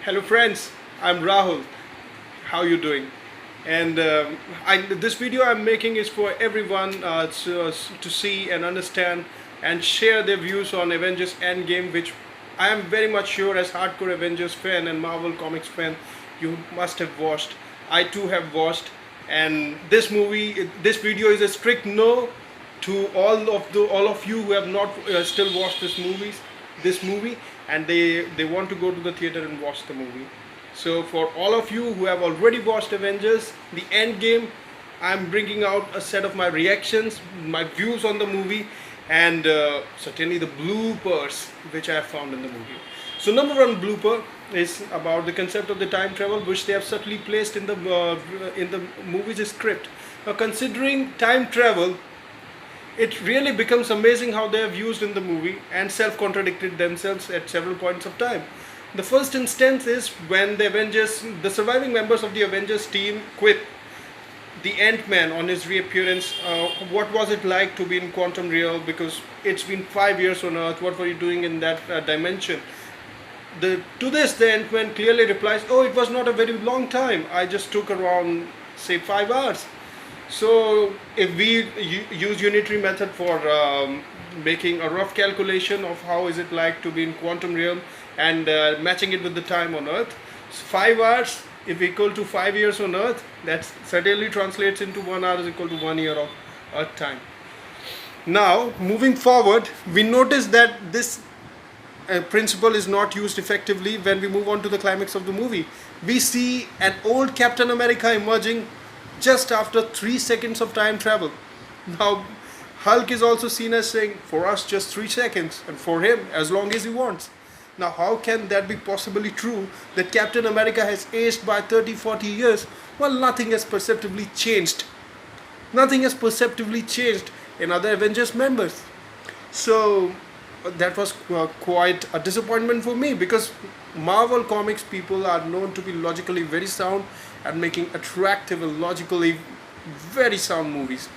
Hello friends, I'm Rahul. How you doing? And this video I'm making is for everyone to see and understand and share their views on Avengers Endgame, which I am very much sure as hardcore Avengers fan and Marvel Comics fan, you must have watched. I too have watched, and this video is a strict no to all of you who have not still watched this movie, and they want to go to the theater and watch the movie. So for all of you who have already watched Avengers the Endgame, I'm bringing out a set of my reactions, my views on the movie, and certainly the bloopers which I have found in the movie. So number one blooper is about the concept of the time travel, which they have subtly placed in the movie's script. Now, considering time travel, it really becomes amazing how they have used in the movie and self-contradicted themselves at several points of time. The first instance is when the surviving members of the Avengers team quit the Ant-Man on his reappearance. What was it like to be in quantum real? Because it's been 5 years on Earth. What were you doing in that dimension? To this, the Ant-Man clearly replies, "Oh, it was not a very long time. I just took around, say, 5 hours." So if we use unitary method for making a rough calculation of how is it like to be in quantum realm and matching it with the time on Earth, so 5 hours if equal to 5 years on Earth, that certainly translates into 1 hour is equal to 1 year of Earth time. Now moving forward, we notice that this principle is not used effectively when we move on to the climax of the movie. We see an old Captain America emerging just after 3 seconds of time travel. Now, Hulk is also seen as saying, for us, just 3 seconds, and for him, as long as he wants. Now, how can that be possibly true that Captain America has aged by 30-40 years while nothing has perceptibly changed? Nothing has perceptibly changed in other Avengers members. So, that was quite a disappointment for me, because Marvel Comics people are known to be logically very sound and making attractive and logically very sound movies.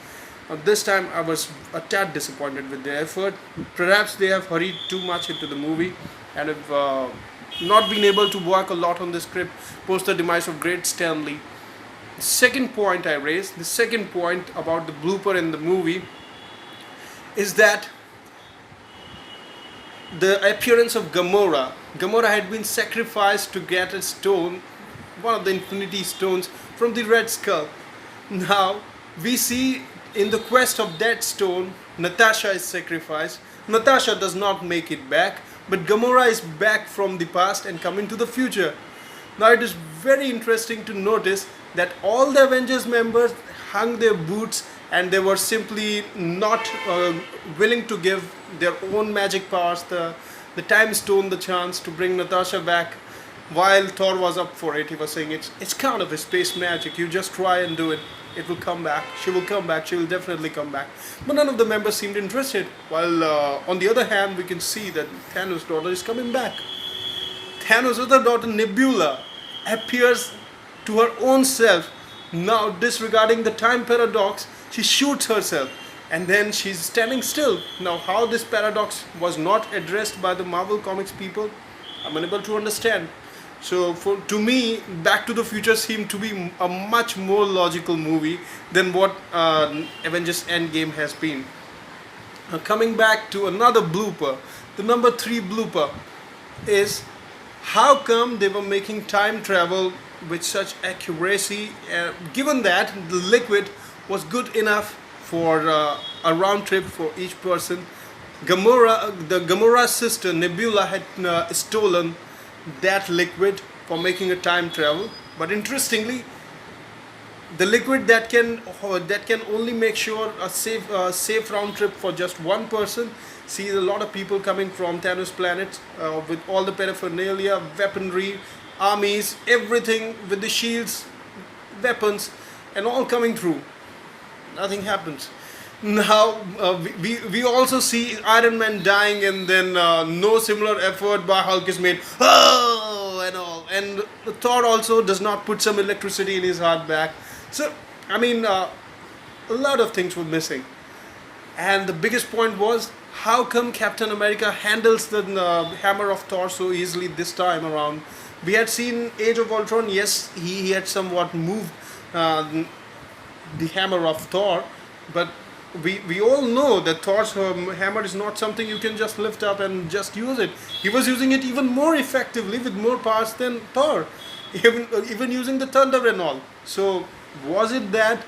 This time I was a tad disappointed with their effort. Perhaps they have hurried too much into the movie and have not been able to work a lot on the script post the demise of great Stan Lee. Second point I raised, the second point about the blooper in the movie, is that the appearance of Gamora. Gamora had been sacrificed to get a stone, one of the Infinity Stones, from the Red Skull. Now we see in the quest of that stone, Natasha is sacrificed. Natasha does not make it back, but Gamora is back from the past and coming to the future. Now it is very interesting to notice that all the Avengers members hung their boots and they were simply not willing to give their own magic powers, the time stone, the chance to bring Natasha back. While Thor was up for it, he was saying it's kind of a space magic. You just try and do it. It will come back. She will come back. She will definitely come back. But none of the members seemed interested. While on the other hand, we can see that Thanos' daughter is coming back. Thanos' other daughter, Nebula, appears to her own self. Now, disregarding the time paradox, she shoots herself and then she's standing still. Now, how this paradox was not addressed by the Marvel Comics people, I'm unable to understand. So, to me, Back to the Future seemed to be a much more logical movie than what Avengers Endgame has been. Coming back to another blooper, the number 3 blooper is how come they were making time travel with such accuracy, given that the liquid was good enough for a round trip for each person. Gamora's sister Nebula had stolen that liquid for making a time travel, but interestingly, the liquid that can only make sure a safe round trip for just one person sees a lot of people coming from Thanos' planet with all the paraphernalia, weaponry, armies, everything with the shields, weapons, and all coming through. Nothing happens. Now we also see Iron Man dying, and then no similar effort by Hulk is made. Oh, and all, and Thor also does not put some electricity in his heart back. So I mean, a lot of things were missing. And the biggest point was, how come Captain America handles the hammer of Thor so easily this time around? We had seen Age of Ultron. Yes, he had somewhat moved uh, the hammer of Thor, but we all know that Thor's hammer is not something you can just lift up and just use it. He was using it even more effectively with more powers than Thor, even using the thunder and all. So was it that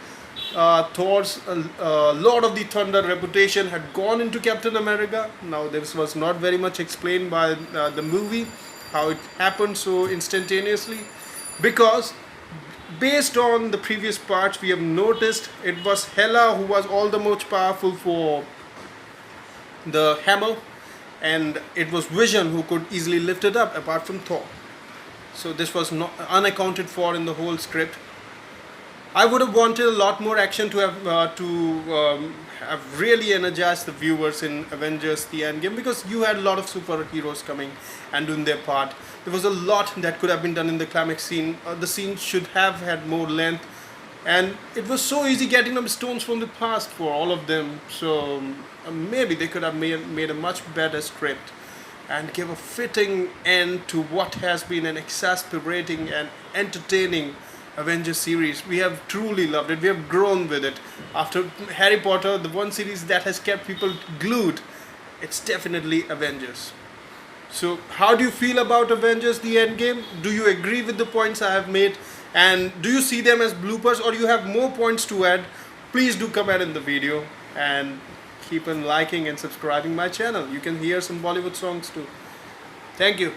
Thor's Lord of the Thunder reputation had gone into Captain America? Now this was not very much explained by the movie how it happened so instantaneously, because based on the previous parts we have noticed it was Hela who was all the most powerful for the hammer, and it was Vision who could easily lift it up apart from Thor. So this was not unaccounted for in the whole script. I would have wanted a lot more action to have really energized the viewers in Avengers: The Endgame, because you had a lot of superheroes coming and doing their part. There was a lot that could have been done in the climax scene. The scene should have had more length, and it was so easy getting them stones from the past for all of them. So maybe they could have made a much better script and give a fitting end to what has been an exasperating and entertaining Avengers series. We have truly loved it. We have grown with it. After Harry Potter, the one series that has kept people glued, it's definitely Avengers. So, how do you feel about Avengers: The Endgame? Do you agree with the points I have made? And do you see them as bloopers, or you have more points to add? Please do comment in the video, and keep on liking and subscribing my channel. You can hear some Bollywood songs too. Thank you.